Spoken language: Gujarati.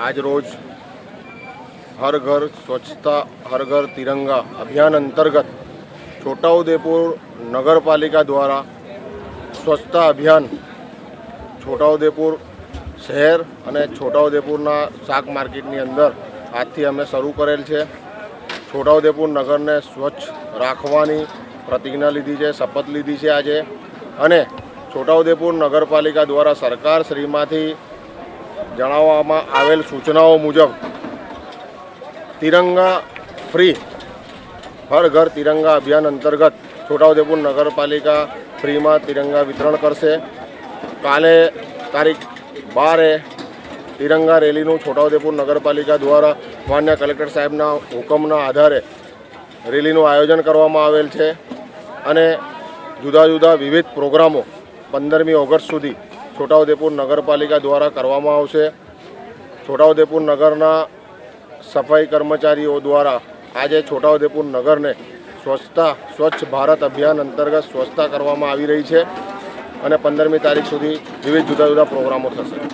આજ રોજ હર ઘર સ્વચ્છતા હર ઘર તિરંગા અભિયાન અંતર્ગત છોટાઉદેપુર નગરપાલિકા દ્વારા સ્વચ્છતા અભિયાન છોટાઉદેપુર શહેર અને છોટાઉદેપુરના શાક માર્કેટની અંદર આજથી અમે શરૂ કરેલ છે. છોટાઉદેપુર નગરને સ્વચ્છ રાખવાની પ્રતિજ્ઞા લીધી છે, શપથ લીધી છે આજે. અને છોટાઉદેપુર નગરપાલિકા દ્વારા સરકાર શ્રીમાંથી જણાવવામાં આવેલ સૂચનાઓ મુજબ તિરંગા ફ્રી હર ઘર તિરંગા અભિયાન અંતર્ગત છોટાઉદેપુર નગરપાલિકા ફ્રીમાં તિરંગા વિતરણ કરશે. કાલે તારીખ 12 તિરંગા રેલીનું છોટાઉદેપુર નગરપાલિકા દ્વારા માન્ય કલેક્ટર સાહેબના હુકમના આધારે રેલીનું આયોજન કરવામાં આવેલ છે. અને જુદા જુદા વિવિધ પ્રોગ્રામો 15મી ઓગસ્ટ સુધી છોટાઉદેપુર નગરપાલિકા દ્વારા કરવામાં આવશે. છોટાઉદેપુર નગરના સફાઈ કર્મચારીઓ દ્વારા આજે છોટાઉદેપુર નગરને સ્વચ્છ ભારત અભિયાન અંતર્ગત સ્વચ્છતા કરવામાં આવી રહી છે. અને 15મી તારીખ સુધી વિવિધ જુદા જુદા પ્રોગ્રામો થશે.